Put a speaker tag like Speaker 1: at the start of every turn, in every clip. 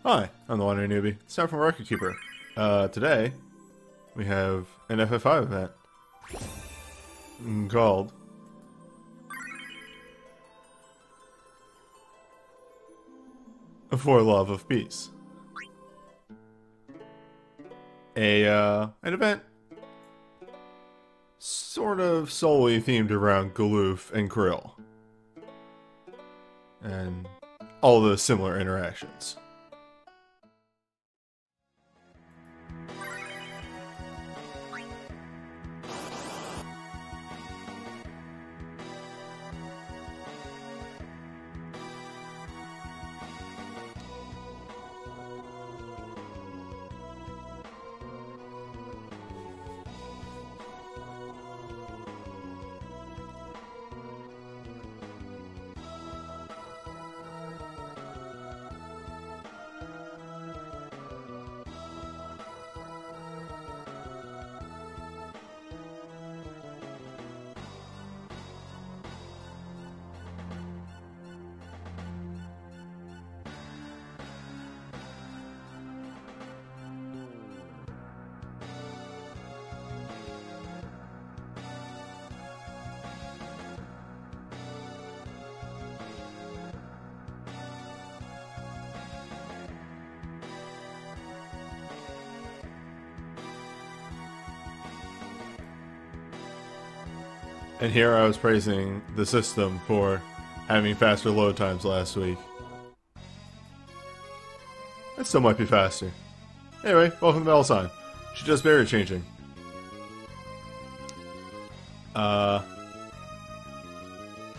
Speaker 1: Hi, I'm the Wandering Newbie. It's time for Record Keeper. Today, we have an FF5 event called For Love of Peace. An event sort of solely themed around Galoof and Krill. And all the similar interactions. And here I was praising the system for having faster load times last week. It still might be faster. Anyway, welcome to Melisande. She does barrier changing.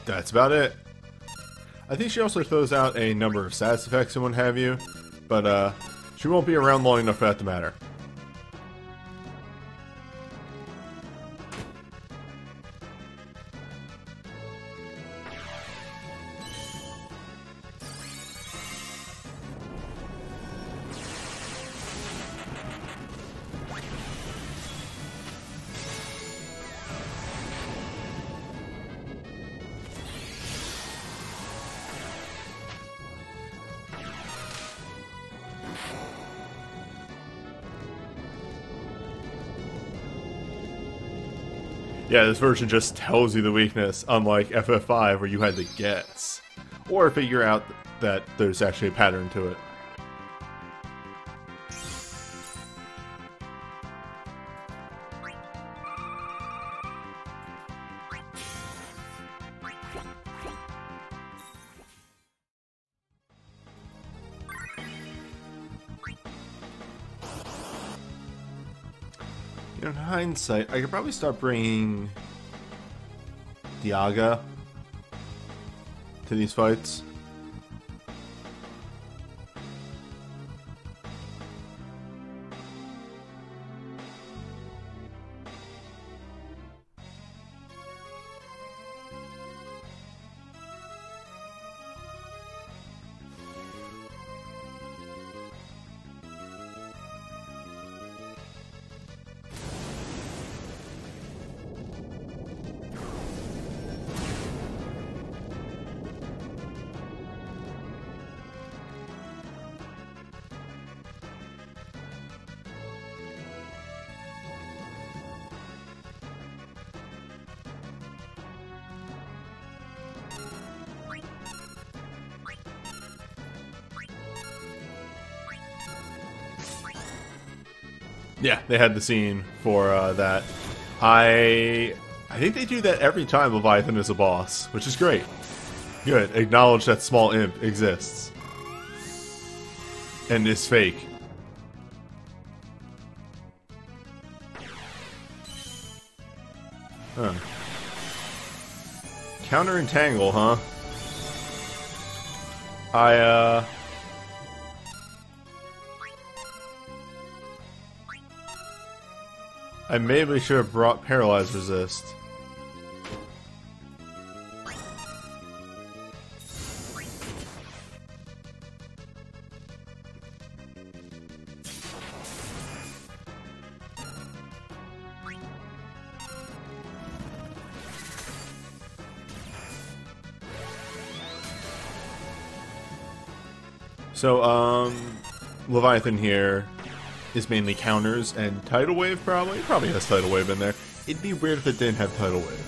Speaker 1: That's about it. I think she also throws out a number of status effects and what have you, but she won't be around long enough for that to matter. Yeah, this version just tells you the weakness, unlike FF5 where you had to guess. Or figure out that there's actually a pattern to it. In hindsight, I could probably start bringing Diaga to these fights. Yeah, they had the scene for that. I think they do that every time Leviathan is a boss, which is great. Good. Acknowledge that small imp exists. And is fake. Huh. Counter entangle, huh? I maybe should have brought Paralyze Resist. So, Leviathan here is mainly counters and Tidal Wave, probably. It probably has Tidal Wave in there. It'd be weird if it didn't have Tidal Wave.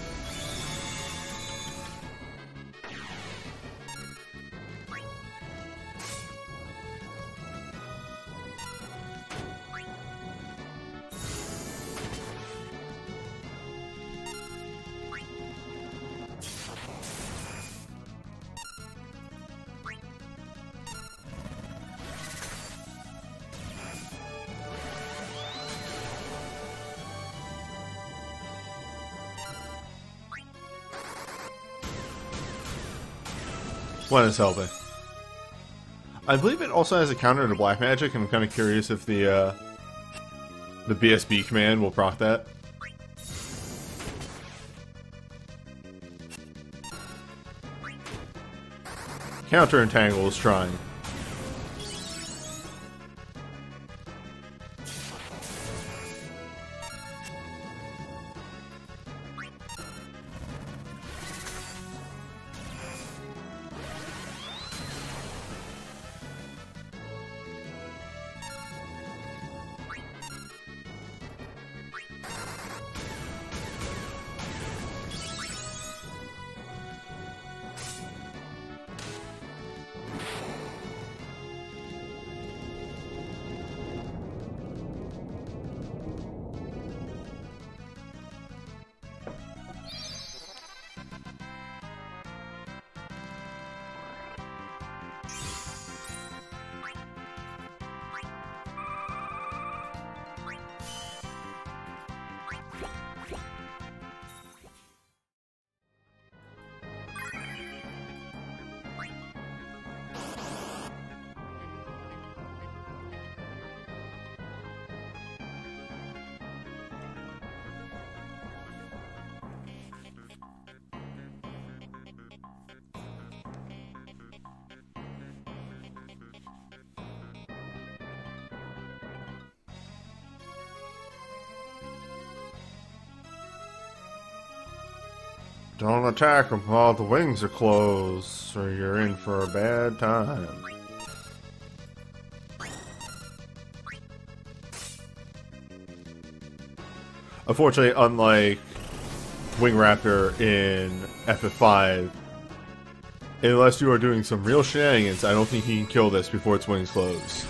Speaker 1: One is helping. I believe it also has a counter to black magic, and I'm kind of curious if the BSB command will proc that. Counter Entangle is trying. Don't attack them while the wings are closed, or you're in for a bad time. Unfortunately, unlike Wing Raptor in FF5, unless you are doing some real shenanigans, I don't think he can kill this before its wings close.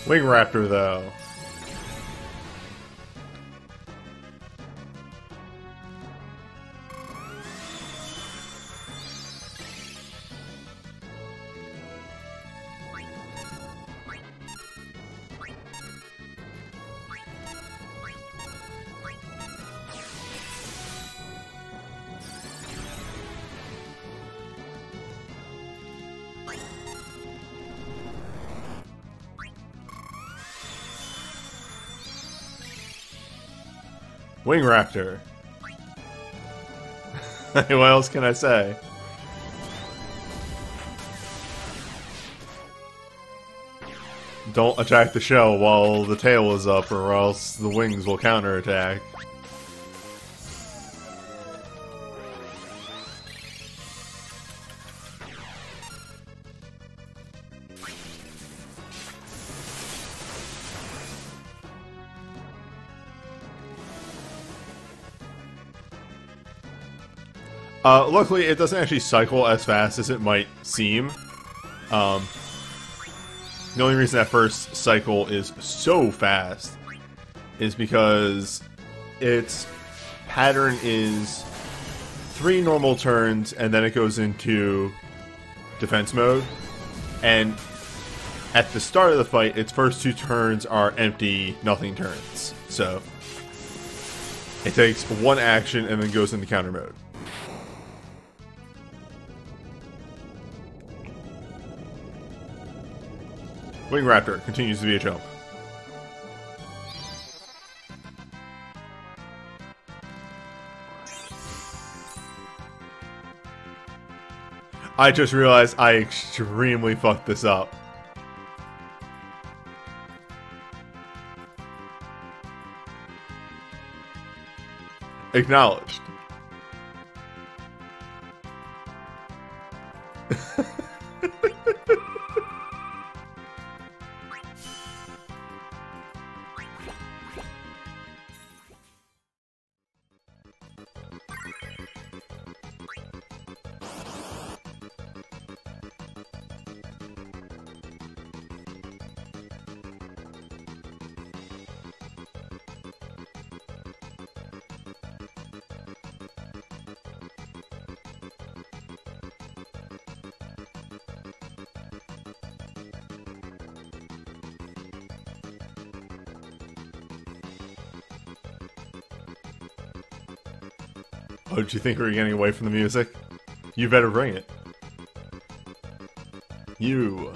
Speaker 1: Wing Raptor, though. Wing Raptor. What else can I say? Don't attack the shell while the tail is up, or else the wings will counterattack. Luckily, it doesn't actually cycle as fast as it might seem. The only reason that first cycle is so fast is because its pattern is 3 normal turns, and then it goes into defense mode. And at the start of the fight, its first 2 turns are empty, nothing turns. So it takes 1 action and then goes into counter mode. Wing Raptor continues to be a chump. I just realized I extremely fucked this up. Acknowledged. Oh, did you think we were getting away from the music? You better bring it. You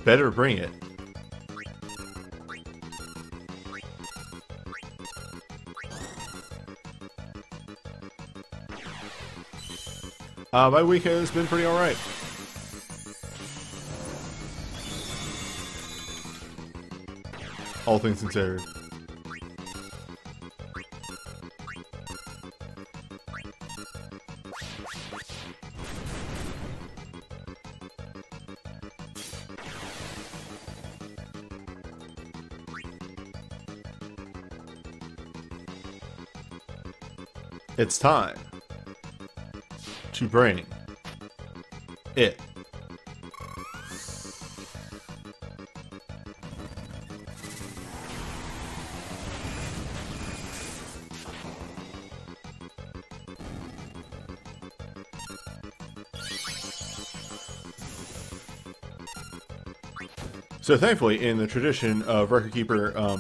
Speaker 1: better bring it. My week has been pretty alright. All things considered. It's time to bring it. So thankfully, in the tradition of Record Keeper,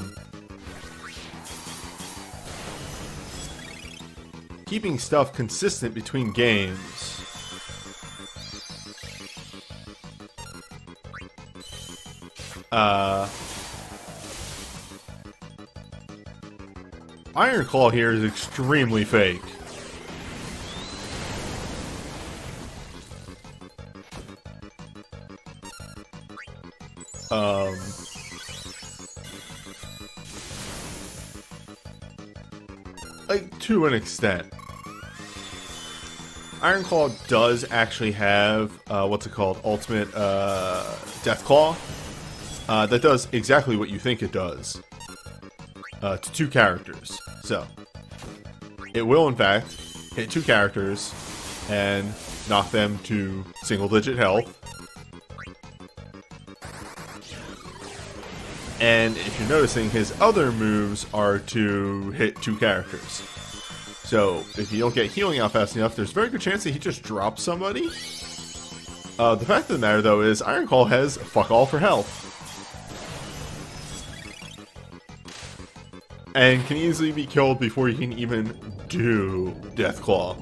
Speaker 1: keeping stuff consistent between games, Iron Claw here is extremely fake. Like, to an extent. Iron Claw does actually have, what's it called? Ultimate, Death Claw. That does exactly what you think it does. To 2 characters. So, it will, in fact, hit 2 characters and knock them to single-digit health. And if you're noticing, his other moves are to hit 2 characters. So, if you don't get healing out fast enough, there's a very good chance that he just drops somebody. The fact of the matter, though, is Iron Claw has fuck all for health. And can easily be killed before you can even do Death Claw.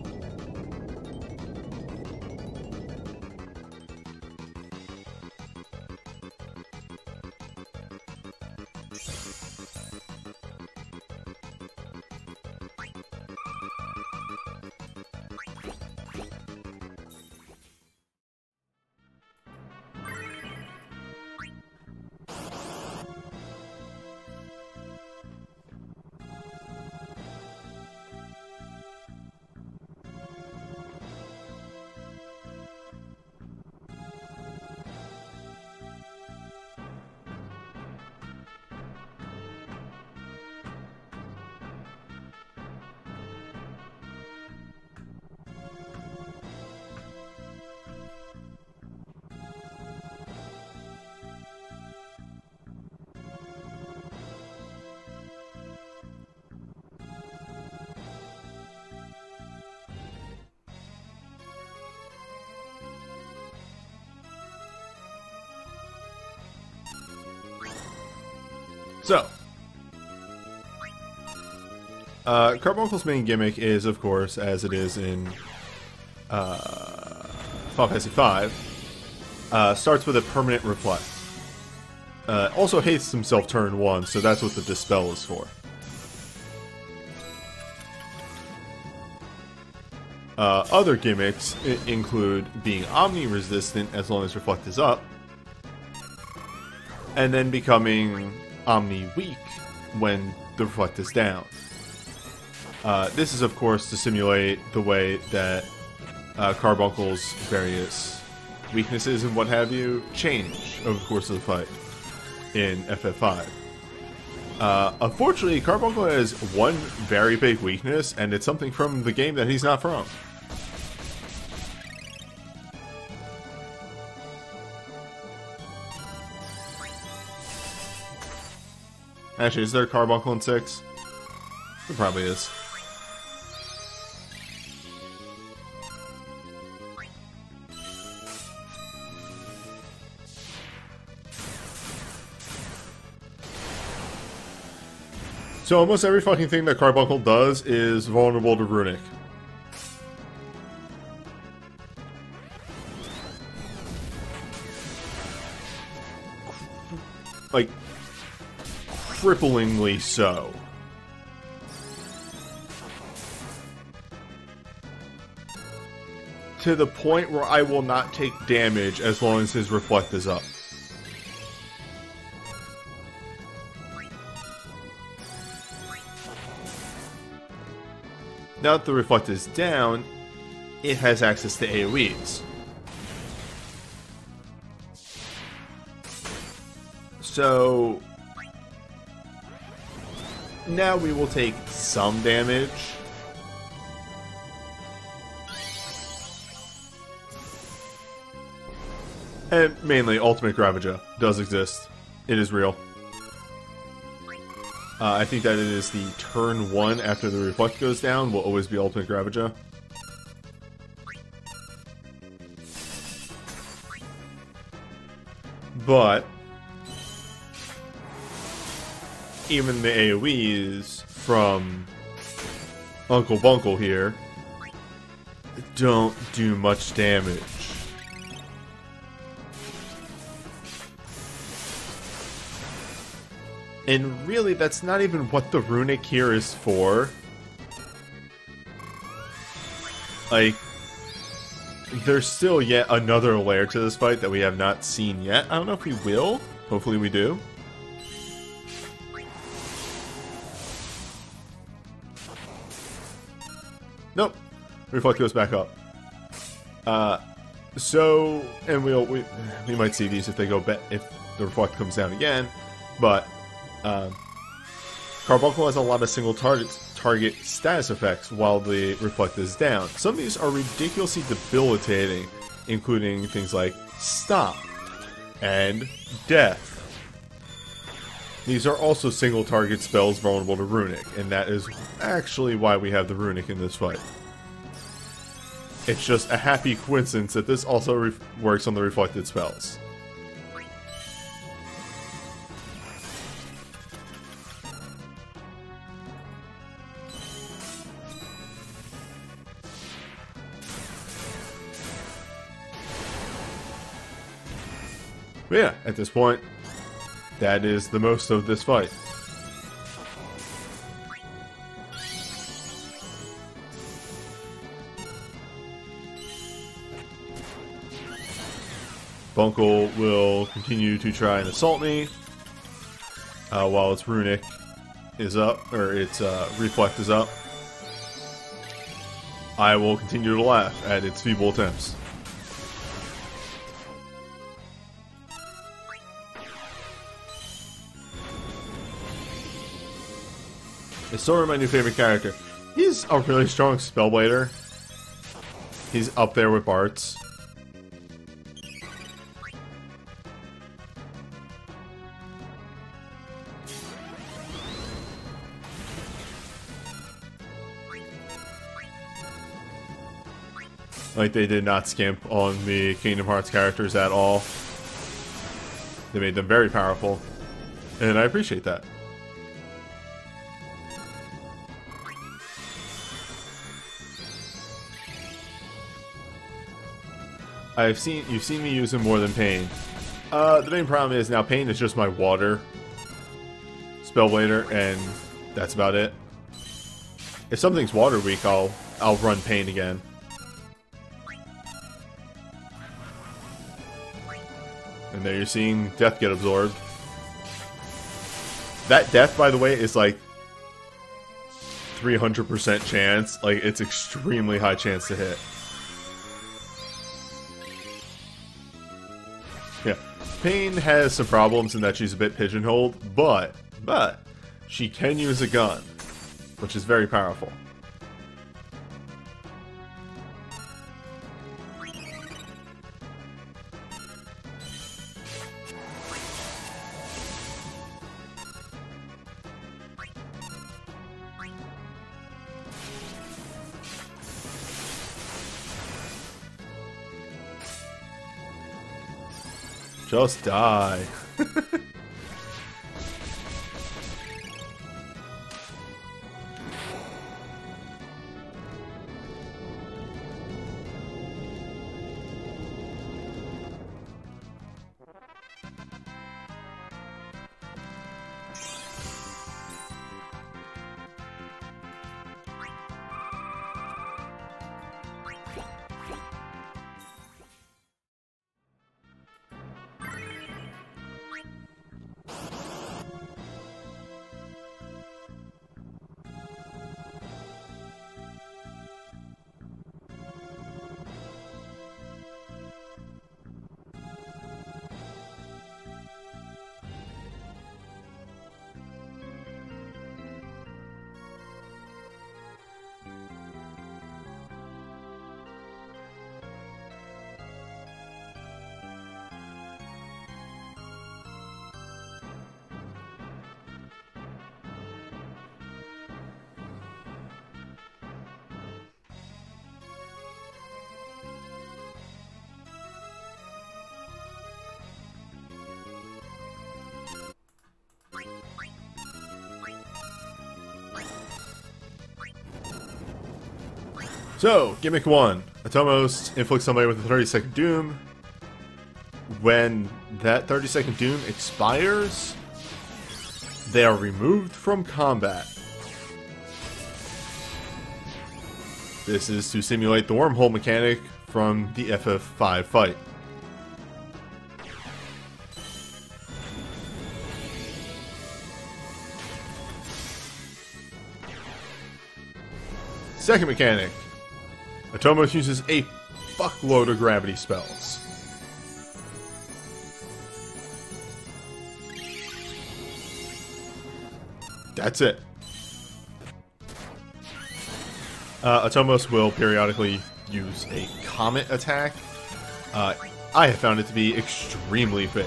Speaker 1: So, Carbuncle's main gimmick is, of course, as it is in Final Fantasy V, starts with a permanent reflect. Also hates himself turn 1, so that's what the Dispel is for. Other gimmicks include being Omni-resistant as long as Reflect is up, and then becoming Omni-weak when the Reflect is down. This is, of course, to simulate the way that Carbuncle's various weaknesses and what have you change over the course of the fight in FF5. Unfortunately, Carbuncle has one very big weakness, and it's something from the game that he's not from. Actually, is there a Carbuncle in 6? There probably is. So almost every fucking thing that Carbuncle does is vulnerable to Runic. Like, cripplingly so. To the point where I will not take damage as long as his Reflect is up. Now that the Reflect is down, it has access to AoEs. So now we will take some damage. And mainly, Ultimate Gravaja does exist. It is real. I think that it is the turn 1 after the Reflect goes down will always be Ultimate Gravaja. But even the AoEs from Uncle Bunkle here don't do much damage. And really, that's not even what the Runic here is for. Like, there's still yet another layer to this fight that we have not seen yet. I don't know if we will. Hopefully we do. Nope. Reflect goes back up. So, and we might see these if they go if the Reflect comes down again, but Carbuncle has a lot of single target status effects while the Reflect is down. Some of these are ridiculously debilitating, including things like Stop and Death. These are also single target spells vulnerable to Runic, and that is actually why we have the Runic in this fight. It's just a happy coincidence that this also works on the reflected spells. But yeah, at this point, that is the most of this fight. Bunkle will continue to try and assault me while its Runic is up, or its Reflect is up. I will continue to laugh at its feeble attempts. It's sort of my new favorite character. He's a really strong Spellblader. He's up there with Bart's. Like, they did not skimp on the Kingdom Hearts characters at all. They made them very powerful, and I appreciate that. You've seen me use him more than Pain. The main problem is now Pain is just my water Spellblader, and that's about it. If something's water weak, I'll run Pain again. And there you're seeing Death get absorbed. That Death, by the way, is like 300% chance. Like, it's extremely high chance to hit. Yeah. Pain has some problems in that she's a bit pigeonholed, but she can use a gun, which is very powerful. Just die. So, gimmick 1. Atomos inflicts somebody with a 30-second doom. When that 30-second doom expires, they are removed from combat. This is to simulate the wormhole mechanic from the FF5 fight. Second mechanic. Atomos uses a fuckload of gravity spells. That's it. Atomos will periodically use a comet attack. I have found it to be extremely fake.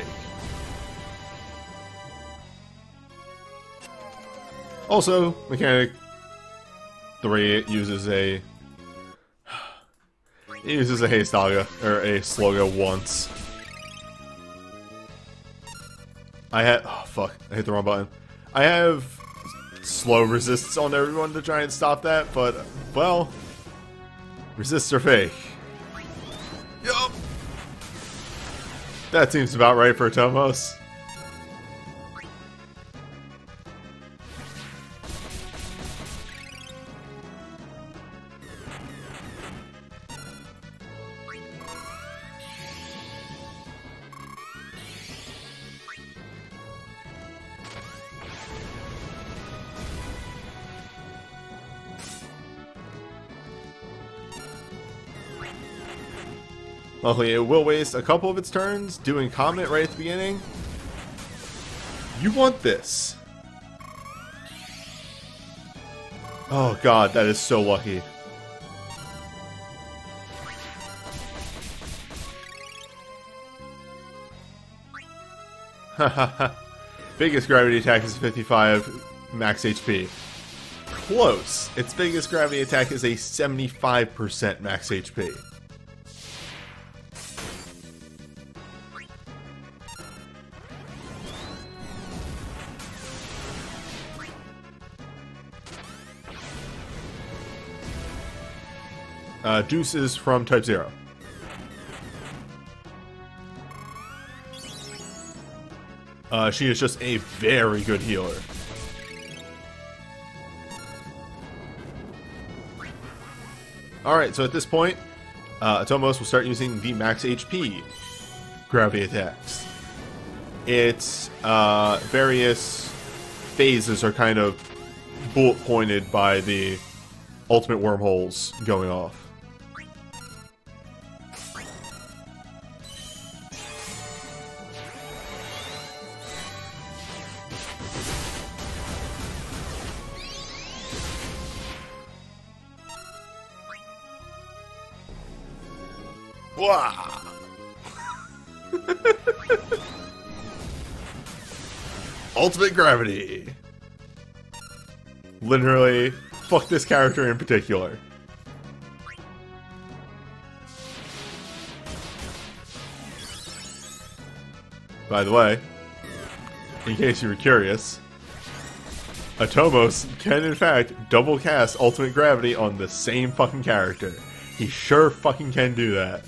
Speaker 1: Also, mechanic 3 uses a Hastaga, or a Sloga once. oh fuck, I hit the wrong button. I have slow resists on everyone to try and stop that, but, well, resists are fake. Yup! That seems about right for Atomos. Luckily, it will waste a couple of its turns doing Comet right at the beginning. You want this. Oh god, that is so lucky. Hahaha. Biggest gravity attack is 55 max HP. Close. Its biggest gravity attack is a 75% max HP. Deuce is from Type 0. She is just a very good healer. Alright, so at this point, Atomos will start using the max HP gravity attacks. Its various phases are kind of bullet pointed by the ultimate wormholes going off. Wah! Ultimate gravity. Literally, fuck this character in particular. By the way, in case you were curious, Atomos can in fact double cast Ultimate Gravity on the same fucking character. He sure fucking can do that.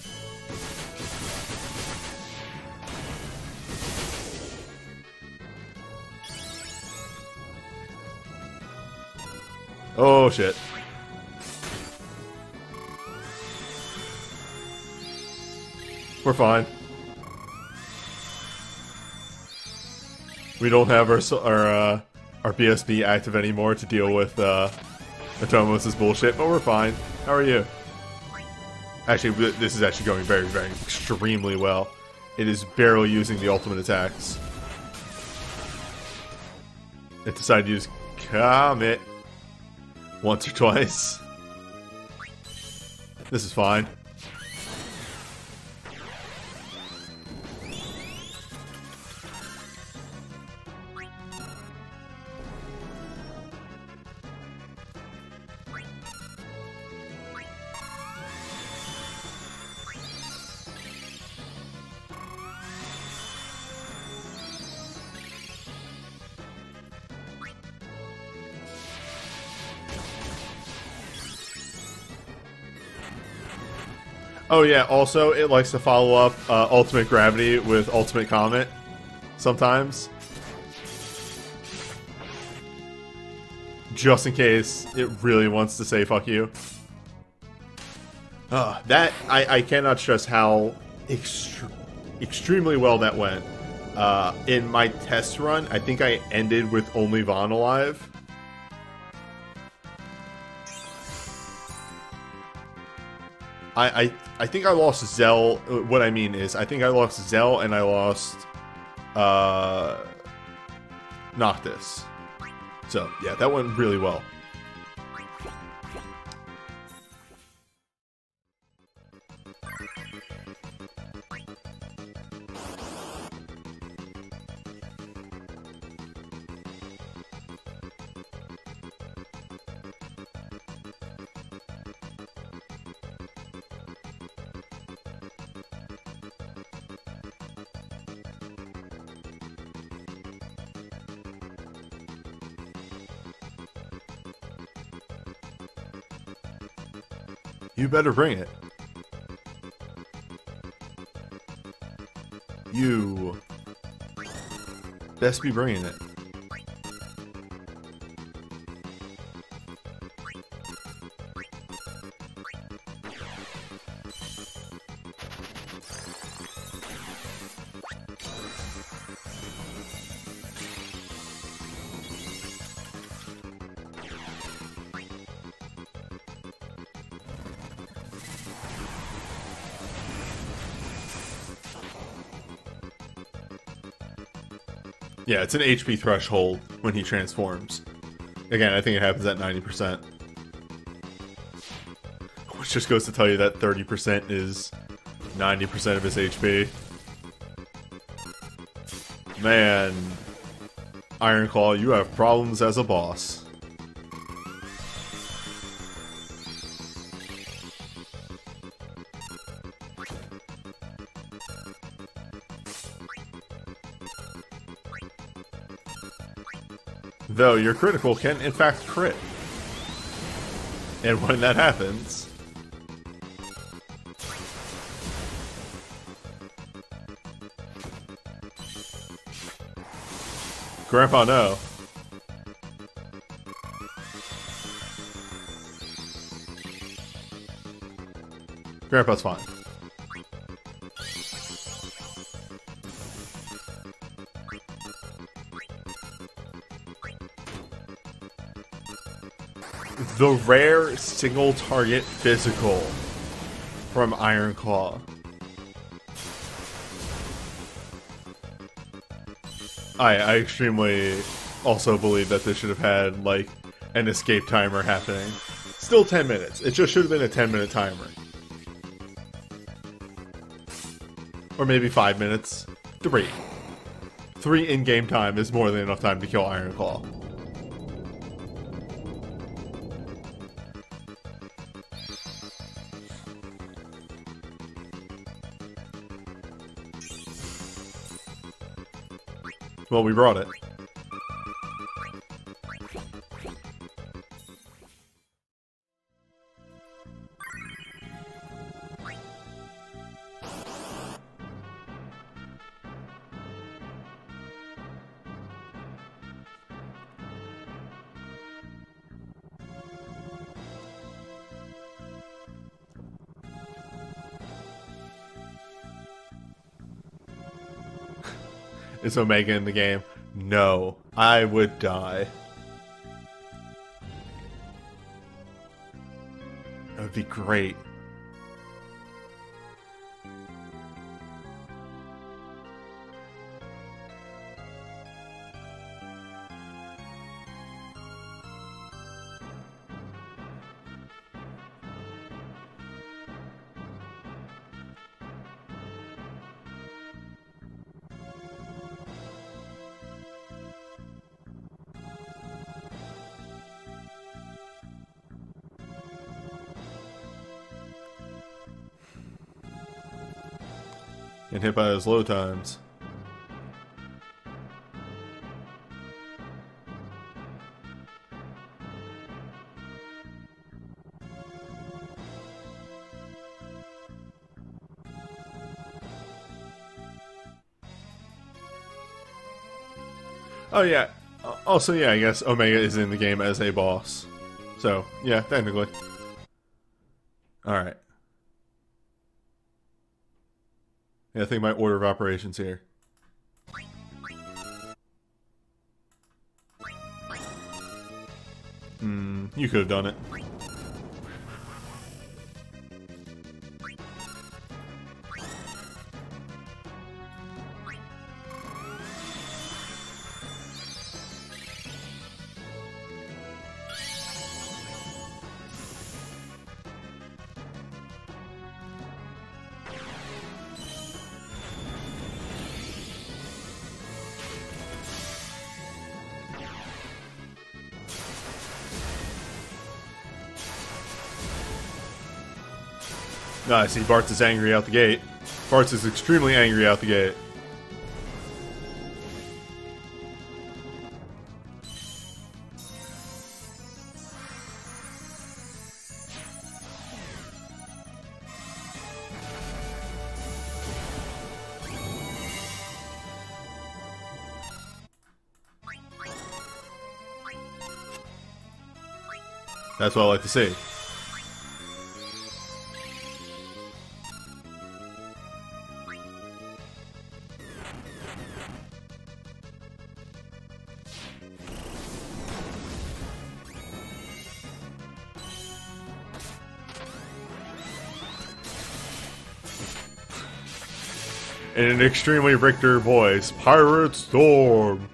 Speaker 1: Oh shit. We're fine. We don't have our BSB active anymore to deal with Atomos' bullshit, but we're fine. How are you? Actually, this is actually going very, very extremely well. It is barely using the ultimate attacks. It decided to use Comet once or twice. This is fine. Oh yeah, also it likes to follow up Ultimate Gravity with Ultimate Comet sometimes. Just in case it really wants to say fuck you. That, I cannot stress how extremely well that went. In my test run, I think I ended with only Vaughn alive. I think I lost Zell. What I mean is, I think I lost Zell and I lost Noctis. So yeah, that went really well. You better bring it. You best be bringing it. Yeah, it's an HP threshold when he transforms. Again, I think it happens at 90%. Which just goes to tell you that 30% is 90% of his HP. Man, Ironclaw, you have problems as a boss. Though your critical can in fact crit. And when that happens, Grandpa, no. Grandpa's fine. The rare single target physical from Iron Claw. I extremely also believe that this should have had, like, an escape timer happening. Still 10 minutes. It just should have been a 10-minute timer. Or maybe 5 minutes. 3. 3 in-game time is more than enough time to kill Iron Claw. Well, we brought it. Is Omega in the game? No. I would die. That would be great. And hit by his low times. Oh yeah. Also, yeah, I guess Omega is in the game as a boss. So, yeah, technically. Alright. Yeah, I think my order of operations here. You could have done it. I see Bartz is angry out the gate. Bartz is extremely angry out the gate. That's what I like to see. In an extremely Richter voice, Pirate Storm!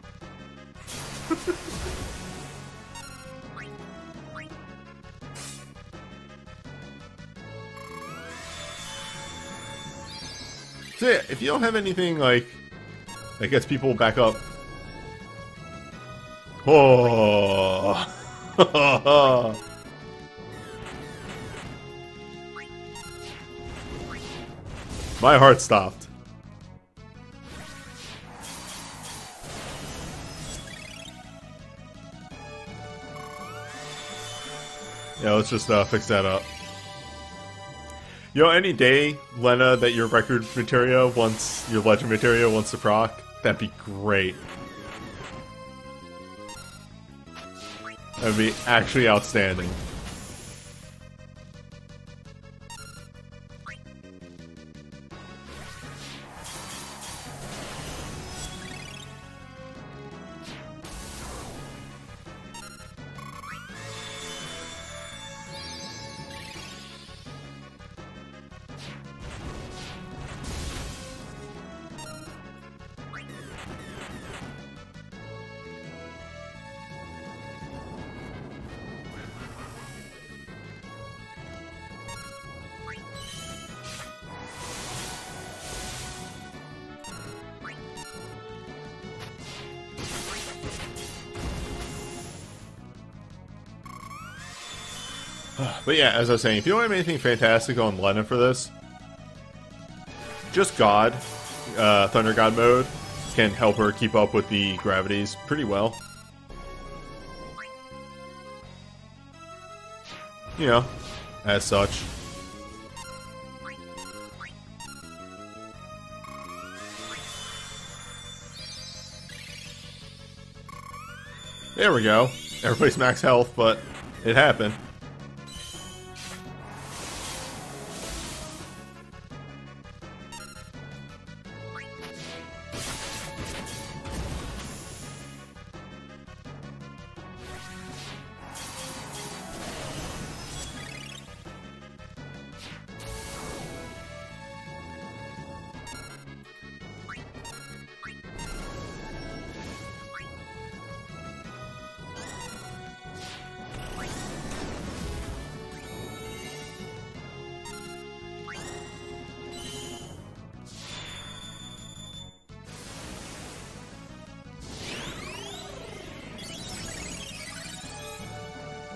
Speaker 1: So yeah, if you don't have anything, like, that gets people back up... Oh! My heart stopped. Yeah, let's just fix that up. You know, any day, Lena, that your record materia wants, your legend materia wants to proc, that'd be great. That'd be actually outstanding. But yeah, as I was saying, if you don't have anything fantastic on Lena for this, just God, Thunder God mode, can help her keep up with the gravities pretty well. You know, as such. There we go. Everybody's max health, but it happened.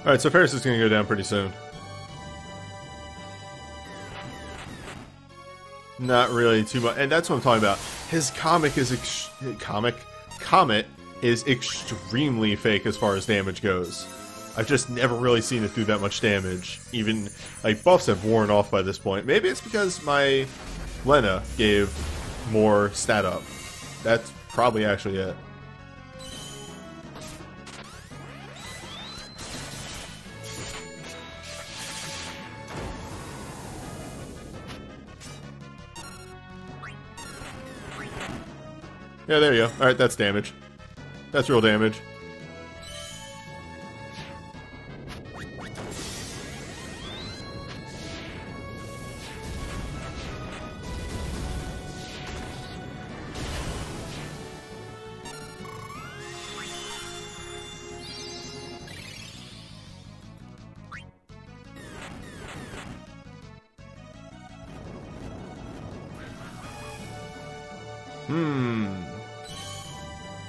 Speaker 1: Alright, so Ferris is going to go down pretty soon. Not really too much, and that's what I'm talking about. His comet is extremely fake as far as damage goes. I've just never really seen it do that much damage. Even, like, buffs have worn off by this point. Maybe it's because my Lena gave more stat up. That's probably actually it. Yeah, there you go. Alright, that's damage. That's real damage.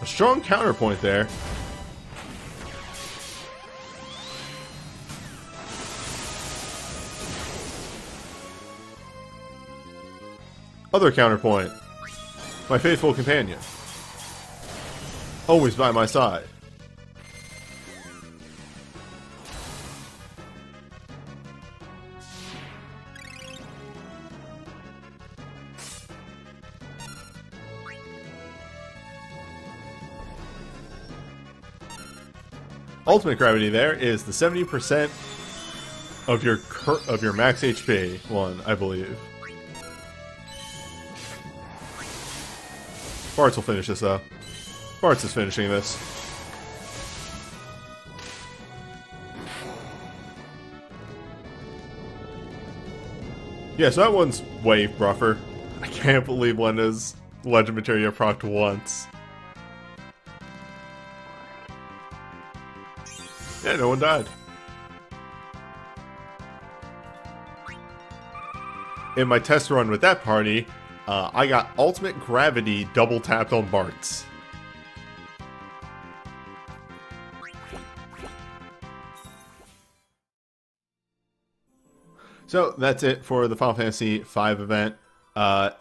Speaker 1: A strong counterpoint there. Other counterpoint. My faithful companion. Always by my side. Ultimate gravity there is the 70% of your max HP one, I believe. Bartz will finish this though. Bartz is finishing this. Yeah, so that one's way rougher. I can't believe Lena's Legend Materia procced once. Yeah, no one died. In my test run with that party, I got Ultimate Gravity double tapped on Bartz. So that's it for the Final Fantasy V event.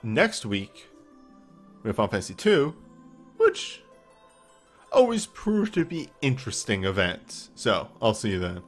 Speaker 1: Next week, we have Final Fantasy II, which always proved to be interesting events. So, I'll see you then.